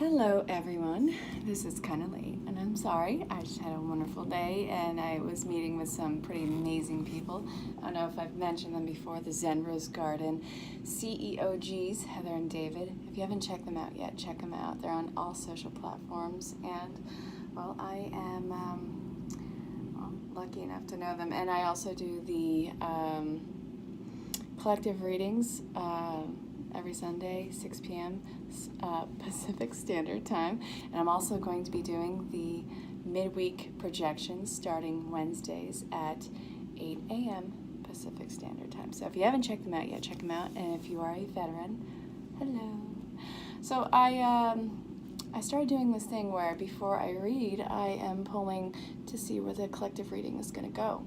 Hello everyone, this is kind of late and I'm sorry. I just had a wonderful day and I was meeting with some pretty amazing people. I don't know if I've mentioned them before, the Zen Rose Garden CEOGs, Heather and David. If you haven't checked them out yet, check them out. They're on all social platforms and well, I am lucky enough to know them. And I also do the collective readings every Sunday, 6 p.m. Pacific Standard Time. And I'm also going to be doing the midweek projections starting Wednesdays at 8 a.m. Pacific Standard Time. So if you haven't checked them out yet, check them out. And if you are a veteran, hello. So I started doing this thing where before I read, I am pulling to see where the collective reading is going to go.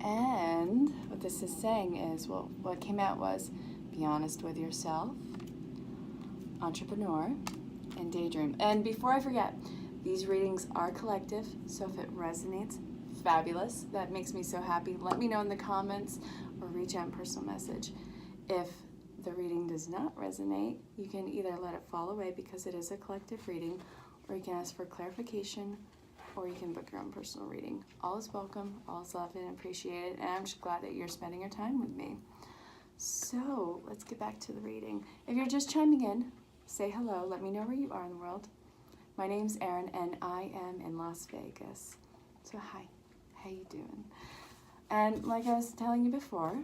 And what this is saying is, well, what came out was, be honest with yourself, entrepreneur, and daydream. And before I forget, these readings are collective, so if it resonates, fabulous. That makes me so happy. Let me know in the comments or reach out in personal message. If the reading does not resonate, you can either let it fall away because it is a collective reading, or you can ask for clarification, or you can book your own personal reading. All is welcome, all is loved and appreciated, and I'm just glad that you're spending your time with me. So let's get back to the reading. If you're just chiming in, say hello, let me know where you are in the world. My name's Erin and I am in Las Vegas. So hi, how you doing? And like I was telling you before,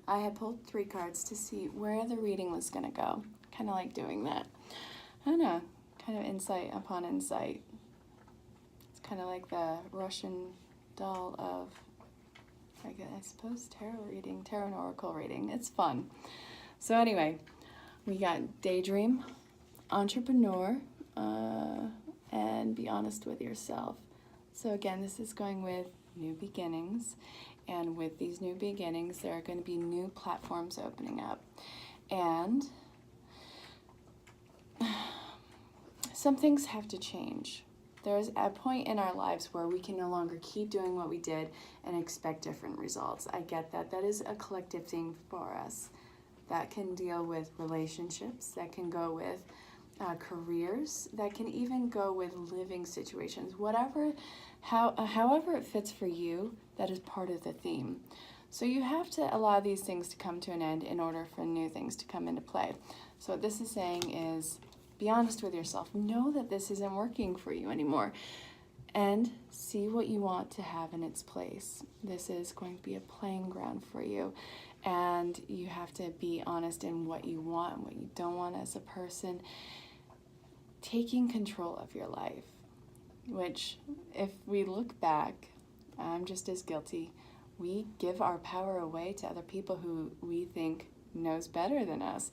I had pulled 3 cards to see where the reading was gonna go. Kind of like doing that. I don't know, kind of insight upon insight. It's kind of like the Russian doll of, I suppose, tarot and oracle reading. It's fun. So anyway, we got daydream, entrepreneur, and be honest with yourself. So again, this is going with new beginnings. And with these new beginnings, there are going to be new platforms opening up. And some things have to change. There's a point in our lives where we can no longer keep doing what we did and expect different results. I get that. That is a collective thing for us. That can deal with relationships, that can go with careers, that can even go with living situations. However it fits for you, that is part of the theme. So you have to allow these things to come to an end in order for new things to come into play. So what this is saying is, be honest with yourself. Know that this isn't working for you anymore. And see what you want to have in its place. This is going to be a playing ground for you. And you have to be honest in what you want and what you don't want as a person. Taking control of your life. Which, if we look back, I'm just as guilty. We give our power away to other people who we think knows better than us.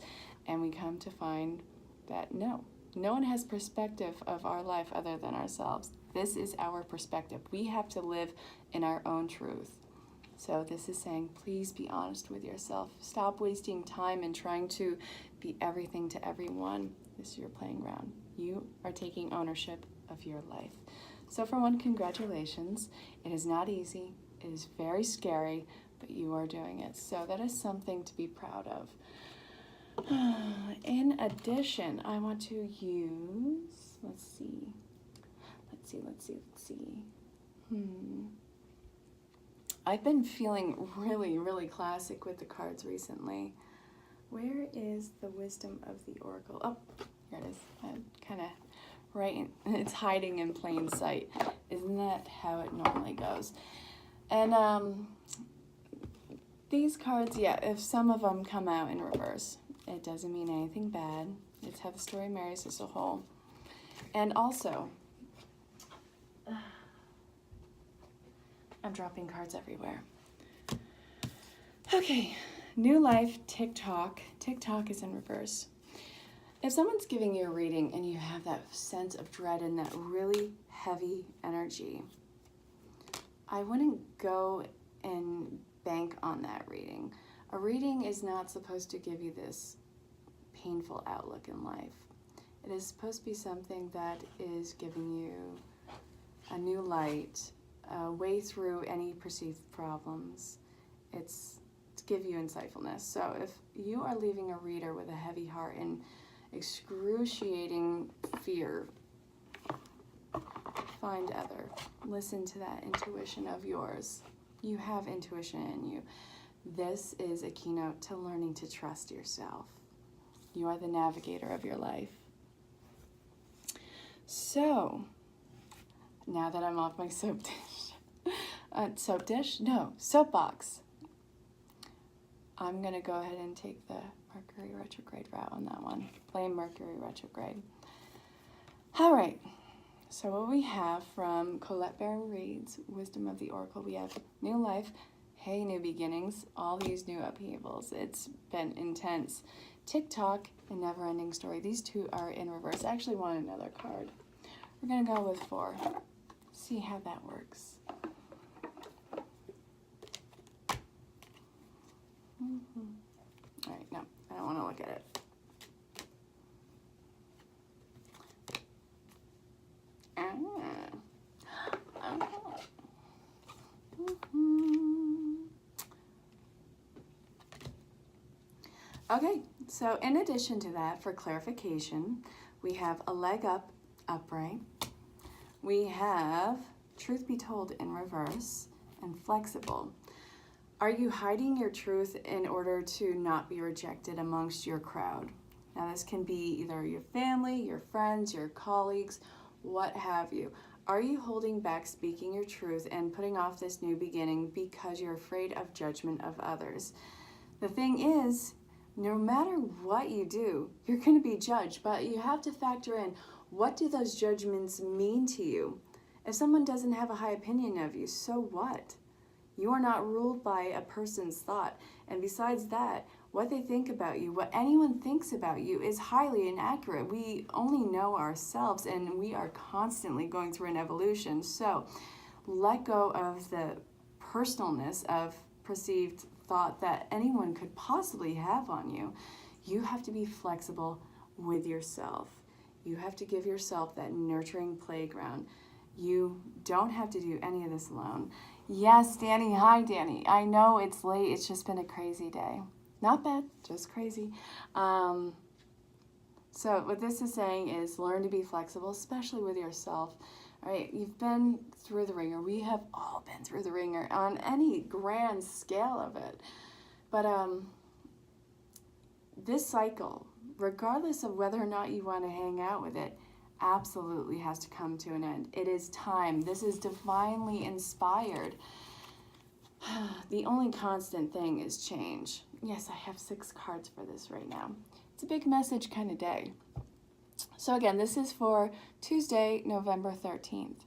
And we come to find that no one has perspective of our life other than ourselves. This is our perspective. We have to live in our own truth. So this is saying, please be honest with yourself. Stop wasting time and trying to be everything to everyone. This is your playing ground. You are taking ownership of your life. So for one, congratulations. It is not easy. It is very scary, but you are doing it. So that is something to be proud of. In addition, I want to use, let's see. I've been feeling really classic with the cards recently. Where is the wisdom of the oracle? Oh, here it is. Kind of right, it's hiding in plain sight. Isn't that how it normally goes? And these cards, yeah, if some of them come out in reverse, it doesn't mean anything bad. It's how the story marries as a whole. And also, I'm dropping cards everywhere. Okay, new life, TikTok. TikTok is in reverse. If someone's giving you a reading and you have that sense of dread and that really heavy energy, I wouldn't go and bank on that reading. A reading is not supposed to give you this painful outlook in life. It is supposed to be something that is giving you a new light, a way through any perceived problems. It's to give you insightfulness. So if you are leaving a reader with a heavy heart and excruciating fear. Find other. Listen to that intuition of yours. You have intuition in you. This is a keynote to learning to trust yourself. You are the navigator of your life. So, now that I'm off my soapbox, I'm going to go ahead and take the Mercury retrograde route on that one. Blame Mercury retrograde. All right. So what we have from ErinLyn.Reads, Wisdom of the Oracle, we have new life, hey, new beginnings, all these new upheavals. It's been intense. TikTok and never-ending story. These two are in reverse. I actually want another card. We're going to go with 4. See how that works. All right, no, I don't want to look at it. Okay, so in addition to that, for clarification, we have a leg up, upright. We have truth be told in reverse and flexible. Are you hiding your truth in order to not be rejected amongst your crowd? Now, this can be either your family, your friends, your colleagues, what have you. Are you holding back speaking your truth and putting off this new beginning because you're afraid of judgment of others? The thing is, no matter what you do, you're going to be judged, but you have to factor in, what do those judgments mean to you? If someone doesn't have a high opinion of you, so what? You are not ruled by a person's thought. And besides that, what they think about you, what anyone thinks about you is highly inaccurate. We only know ourselves, and we are constantly going through an evolution. So let go of the personalness of perceived thought that anyone could possibly have on you. You have to be flexible with yourself. You have to give yourself that nurturing playground. You don't have to do any of this alone. Yes, Danny. Hi, Danny. I know it's late. It's just been a crazy day. Not bad, just crazy. So what this is saying is learn to be flexible, especially with yourself. All right, you've been through the ringer. We have all been through the ringer on any grand scale of it. But this cycle, regardless of whether or not you want to hang out with it, absolutely has to come to an end. It is time. This is divinely inspired. The only constant thing is change. Yes, I have 6 cards for this right now. It's a big message kind of day. So again, this is for Tuesday, November 13th.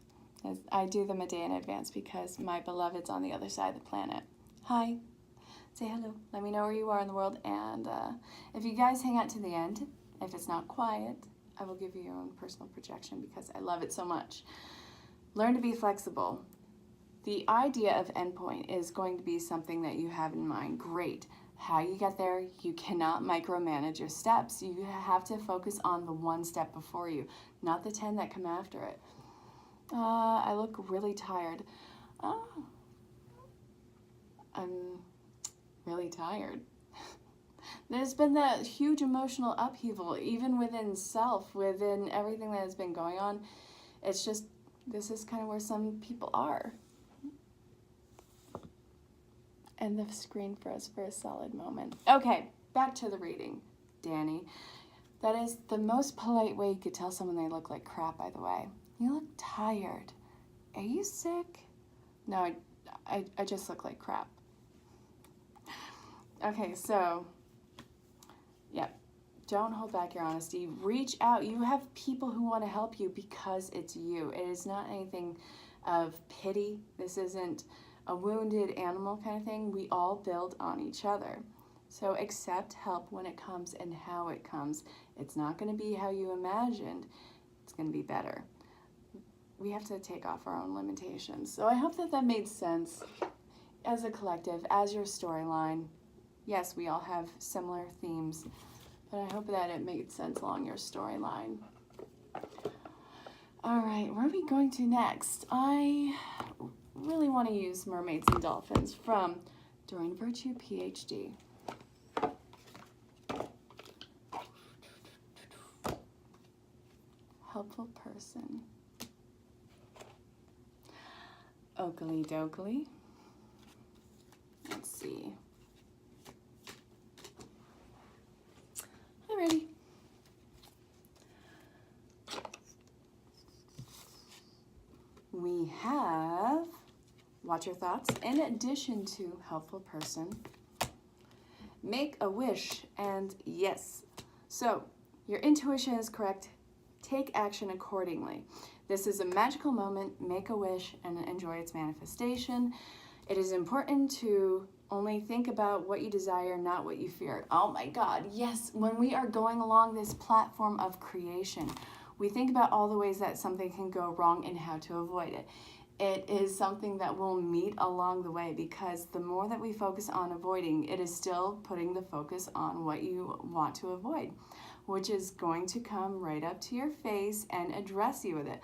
I do them a day in advance because my beloved's on the other side of the planet. Hi. Say hello. Let me know where you are in the world. And if you guys hang out to the end, if it's not quiet, I will give you your own personal projection because I love it so much. Learn to be flexible. The idea of endpoint is going to be something that you have in mind. Great. How you get there, you cannot micromanage your steps. You have to focus on the one step before you, not the 10 that come after it. I look really tired. I'm really tired. There's been that huge emotional upheaval, even within self, within everything that has been going on. It's just, this is kind of where some people are. And the screen froze for a solid moment. Okay, back to the reading, Danny. That is the most polite way you could tell someone they look like crap, by the way. You look tired. Are you sick? No, I just look like crap. Okay, so, yeah, don't hold back your honesty. Reach out. You have people who want to help you because it's you. It is not anything of pity. This isn't a wounded animal kind of thing. We all build on each other. So accept help when it comes and how it comes. It's not going to be how you imagined. It's going to be better. We have to take off our own limitations. So I hope that that made sense as a collective, as your storyline. Yes, we all have similar themes, but I hope that it made sense along your storyline. All right, where are we going to next? I really want to use Mermaids and Dolphins from Doreen Virtue, PhD. helpful person. Oakley dokley. Let's see. Alrighty. We have watch your thoughts in addition to helpful person. Make a wish and yes. So your intuition is correct. Take action accordingly. This is a magical moment. Make a wish and enjoy its manifestation. It is important to only think about what you desire, not what you fear. Oh my God, yes. When we are going along this platform of creation, we think about all the ways that something can go wrong and how to avoid it. It is something that we'll meet along the way, because the more that we focus on avoiding, it is still putting the focus on what you want to avoid, which is going to come right up to your face and address you with it.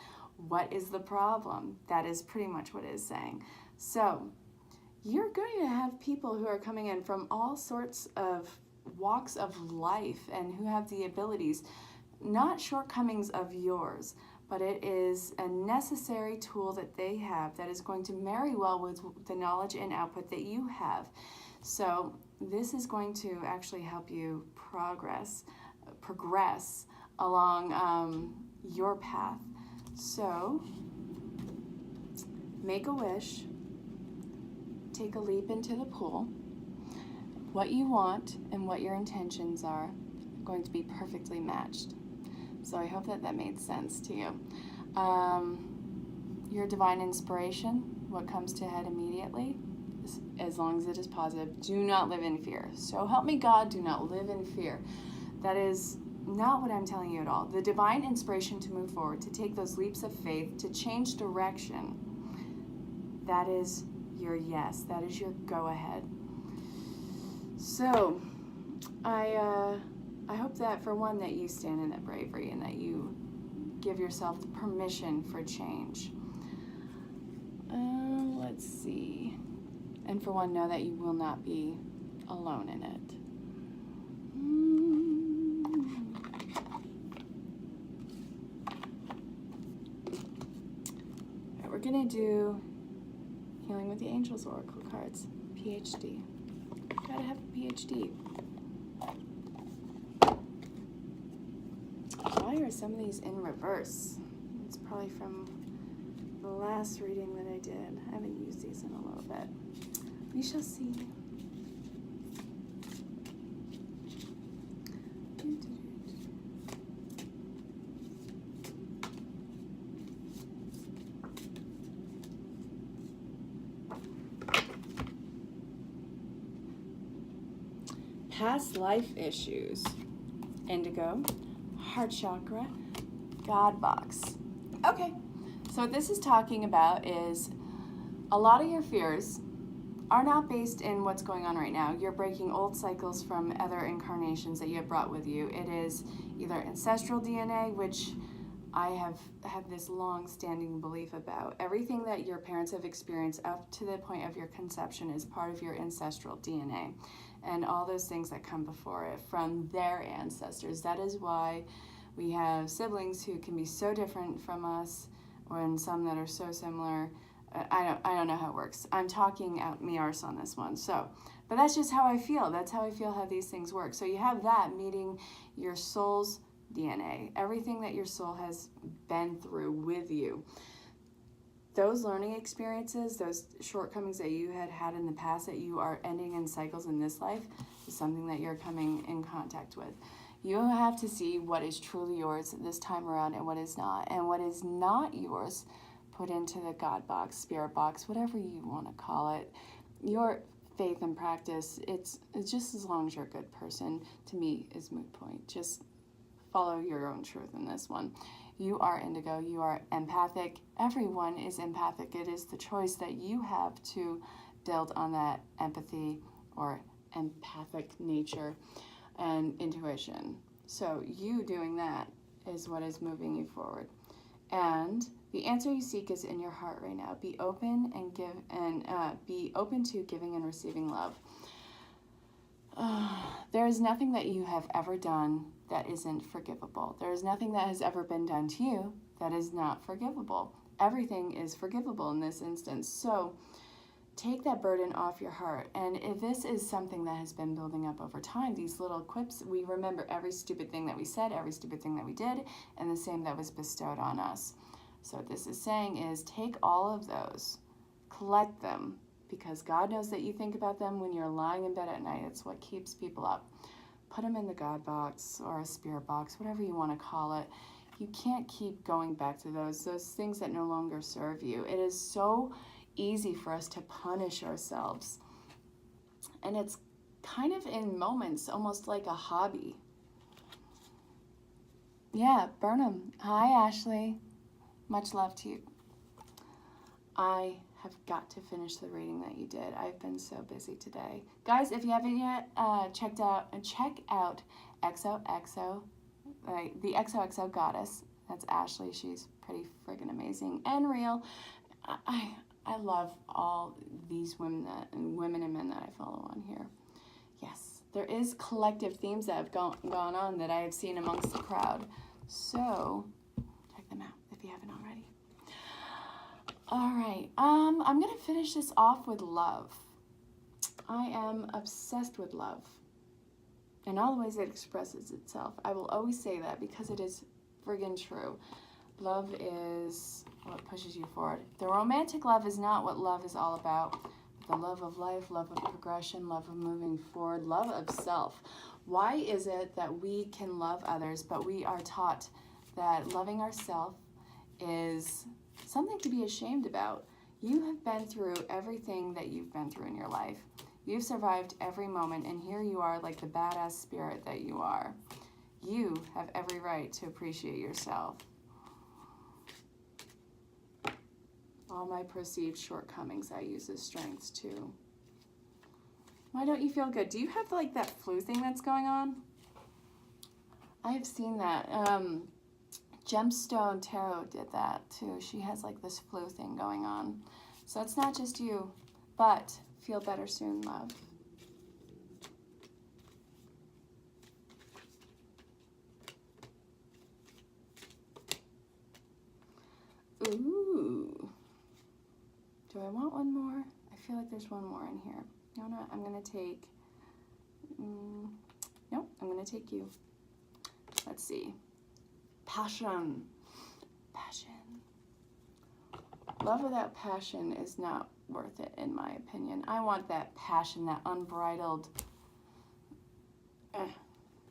What is the problem? That is pretty much what it is saying. So you're going to have people who are coming in from all sorts of walks of life and who have the abilities, not shortcomings of yours, but it is a necessary tool that they have that is going to marry well with the knowledge and output that you have. So this is going to actually help you progress along your path. So make a wish, take a leap into the pool. What you want and what your intentions are going to be perfectly matched. So I hope that that made sense to you. Your divine inspiration, what comes to head immediately, as long as it is positive, do not live in fear. So help me God, do not live in fear. That is not what I'm telling you at all. The divine inspiration to move forward, to take those leaps of faith, to change direction, that is your yes, that is your go ahead. So I hope that, for one, that you stand in that bravery and that you give yourself the permission for change. Let's see. And for one, know that you will not be alone in it. All right, we're going to do Healing with the Angels Oracle cards. PhD. Gotta have a PhD. Why are some of these in reverse? It's probably from the last reading that I did. I haven't used these in a little bit. We shall see. Past life issues. Indigo. Heart chakra. God box. Okay, so what this is talking about is a lot of your fears are not based in what's going on right now. You're breaking old cycles from other incarnations that you have brought with you. It is either ancestral DNA, which I have this long-standing belief about. Everything that your parents have experienced up to the point of your conception is part of your ancestral DNA, and all those things that come before it from their ancestors. That is why we have siblings who can be so different from us, and some that are so similar. I don't know how it works. I'm talking out me arse on this one. So, but that's just how I feel. That's how I feel how these things work. So you have that meeting your soul's DNA, everything that your soul has been through with you. Those learning experiences, those shortcomings that you had in the past that you are ending in cycles in this life, is something that you're coming in contact with. You have to see what is truly yours this time around and what is not. And what is not yours, put into the God box, spirit box, whatever you want to call it. Your faith and practice, it's just as long as you're a good person, to me, is moot point. Just follow your own truth in this one. You are indigo, you are empathic. Everyone is empathic. It is the choice that you have to build on that empathy or empathic nature and intuition. So you doing that is what is moving you forward. And the answer you seek is in your heart right now. Be open and be open to giving and receiving love. There is nothing that you have ever done that isn't forgivable. There is nothing that has ever been done to you that is not forgivable. Everything is forgivable in this instance. So take that burden off your heart. And if this is something that has been building up over time, these little quips, we remember every stupid thing that we said, every stupid thing that we did, and the same that was bestowed on us. So what this is saying is take all of those, collect them, because God knows that you think about them when you're lying in bed at night. It's what keeps people up. Put them in the God box or a spirit box, whatever you want to call it. You can't keep going back to those things that no longer serve you. It is so easy for us to punish ourselves. And it's kind of in moments, almost like a hobby. Yeah, burn them. Hi, Ashley. Much love to you. I have got to finish the reading that you did. I've been so busy today. Guys, if you haven't yet, check out XOXO, the XOXO goddess. That's Ashley. She's pretty friggin' amazing and real. I love all these women and men that I follow on here. Yes, there is collective themes that have gone on that I have seen amongst the crowd. So check them out if you haven't already. All right, I'm gonna finish this off with love. I am obsessed with love in all the ways it expresses itself. I will always say that because it is friggin' true. Love is what pushes you forward. The romantic love is not what love is all about. The love of life, love of progression, love of moving forward, love of self. Why is it that we can love others, but we are taught that loving ourselves is something to be ashamed about? You have been through everything that you've been through in your life. You've survived every moment, and here you are like the badass spirit that you are. You have every right to appreciate yourself. All my perceived shortcomings I use as strengths too. Why don't you feel good? Do you have like that flu thing that's going on? I have seen that. Gemstone Tarot did that too. She has like this flu thing going on. So it's not just you, but feel better soon, love. Ooh. Do I want one more? I feel like there's one more in here. No, no, I'm going to take... nope, I'm going to take you. Let's see. Passion. Passion. Love without passion is not worth it, in my opinion. I want that passion, that unbridled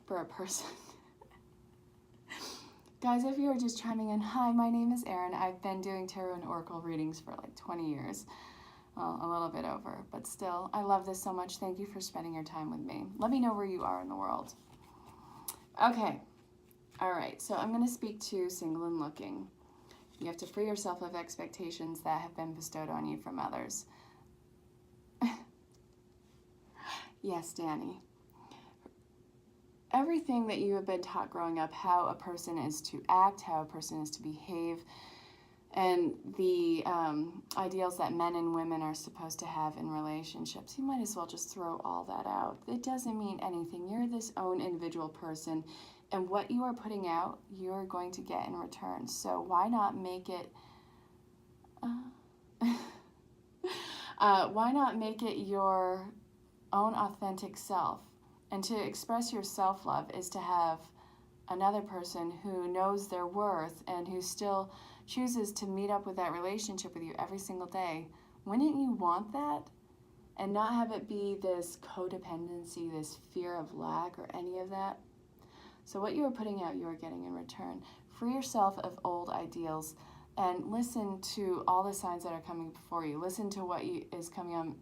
for a person. Guys, if you're just chiming in, hi, my name is Erin. I've been doing tarot and oracle readings for like 20 years. Well, a little bit over, but still, I love this so much. Thank you for spending your time with me. Let me know where you are in the world. Okay. All right, so I'm going to speak to single and looking. You have to free yourself of expectations that have been bestowed on you from others. Yes, Danny. Everything that you have been taught growing up, how a person is to act, how a person is to behave, and the ideals that men and women are supposed to have in relationships, you might as well just throw all that out. It doesn't mean anything. You're this own individual person, and what you are putting out, you're going to get in return. So why not make it, why not make it your own authentic self? And to express your self-love is to have another person who knows their worth and who still chooses to meet up with that relationship with you every single day. Wouldn't you want that? And not have it be this codependency, this fear of lack or any of that? So what you are putting out, you are getting in return. Free yourself of old ideals and listen to all the signs that are coming before you. Listen to what is coming on,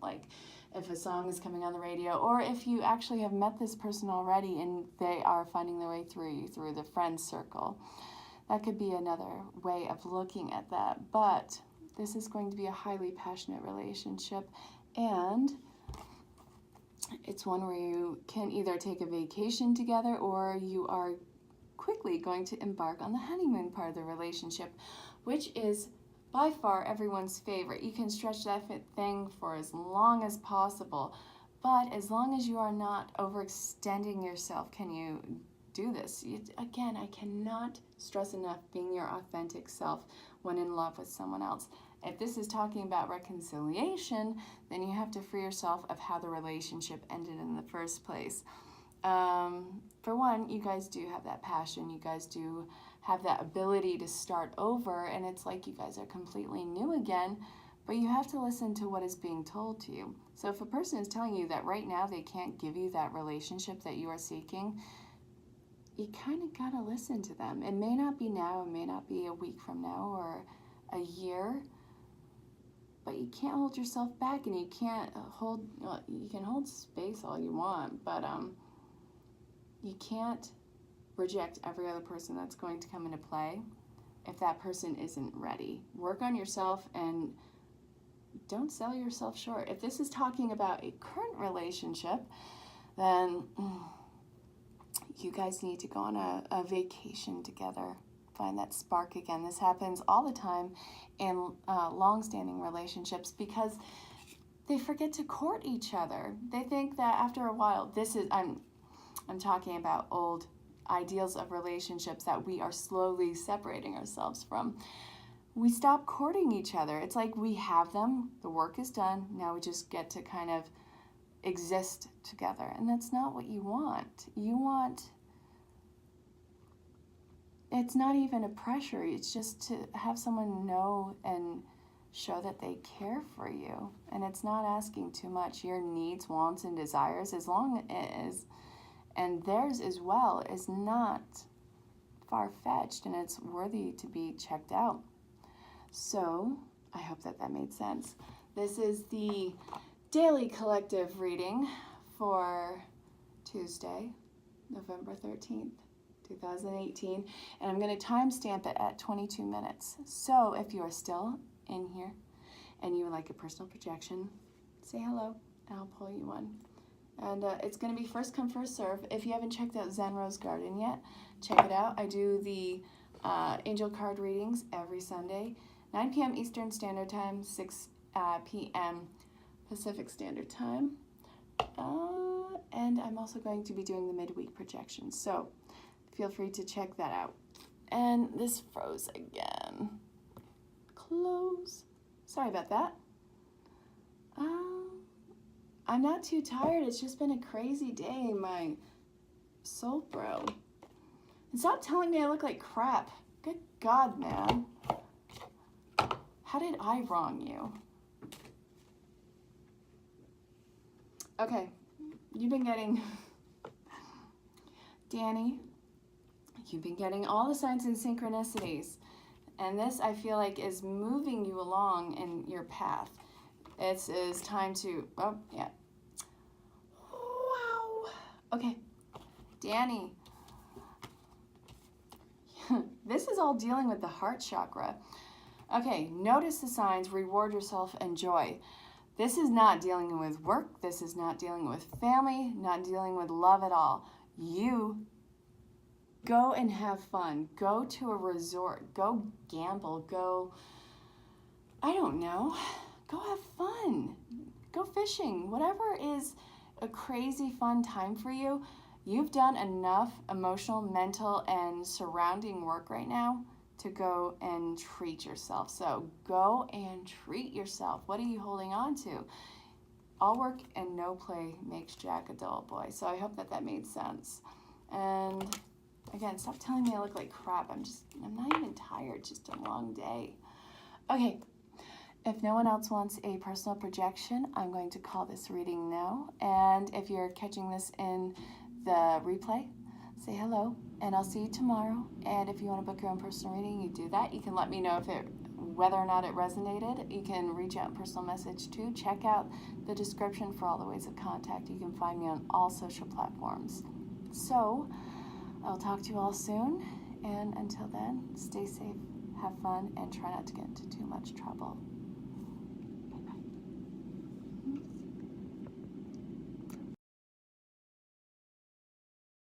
like if a song is coming on the radio, or if you actually have met this person already and they are finding their way through you, through the friend circle. That could be another way of looking at that. But this is going to be a highly passionate relationship, and it's one where you can either take a vacation together or you are quickly going to embark on the honeymoon part of the relationship, which is by far everyone's favorite. You can stretch that thing for as long as possible, but as long as you are not overextending yourself, can you do this. Again, I cannot stress enough being your authentic self when in love with someone else. If this is talking about reconciliation, then you have to free yourself of how the relationship ended in the first place. For one, you guys do have that passion. You guys do have that ability to start over, and it's like you guys are completely new again, but you have to listen to what is being told to you. So if a person is telling you that right now they can't give you that relationship that you are seeking, you kind of got to listen to them. It may not be now, it may not be a week from now or a year, but you can't hold yourself back, and you can't hold, well, you can hold space all you want, but you can't reject every other person that's going to come into play if that person isn't ready. Work on yourself and don't sell yourself short. If this is talking about a current relationship, then you guys need to go on a vacation together. Find that spark again. This happens all the time in long-standing relationships because they forget to court each other. They think that after a while, I'm talking about old ideals of relationships that we are slowly separating ourselves from. We stop courting each other. It's like we have them, the work is done, now we just get to kind of exist together. And that's not what you want. You want, it's not even a pressure, it's just to have someone know and show that they care for you. And it's not asking too much. Your needs, wants, and desires, as long as, and theirs as well, is not far-fetched, and it's worthy to be checked out. So I hope that made sense. This is the daily collective reading for Tuesday, November 13th, 2018, and I'm going to timestamp it at 22 minutes. So if you are still in here and you would like a personal projection, say hello and I'll pull you one. And it's going to be first come, first serve. If you haven't checked out Zen Rose Garden yet, check it out. I do the angel card readings every Sunday, 9 p.m. Eastern Standard Time, 6 p.m. Pacific Standard Time. And I'm also going to be doing the midweek projections, so feel free to check that out. And this froze again. Close. Sorry about that. I'm not too tired. It's just been a crazy day. My soul bro. And stop telling me I look like crap. Good God, man. How did I wrong you? Okay, you've been getting, Danny, you've been getting all the signs and synchronicities. And this, I feel like, is moving you along in your path. It is time to, oh, yeah. Wow. Okay, Danny. This is all dealing with the heart chakra. Okay, notice the signs, reward yourself, enjoy. This is not dealing with work. This is not dealing with family, not dealing with love at all. You go and have fun. Go to a resort. Go gamble. Go, I don't know. Go have fun. Go fishing. Whatever is a crazy fun time for you, you've done enough emotional, mental, and surrounding work right now to go and treat yourself. So go and treat yourself. What are you holding on to? All work and no play makes Jack a dull boy. So I hope that made sense. And again, stop telling me I look like crap. I'm not even tired, just a long day. Okay. If no one else wants a personal projection, I'm going to call this reading now. And if you're catching this in the replay, say hello, and I'll see you tomorrow. And if you want to book your own personal reading, you do that. You can let me know whether or not it resonated. You can reach out in personal message too. Check out the description for all the ways of contact. You can find me on all social platforms. So I'll talk to you all soon. And until then, stay safe, have fun, and try not to get into too much trouble.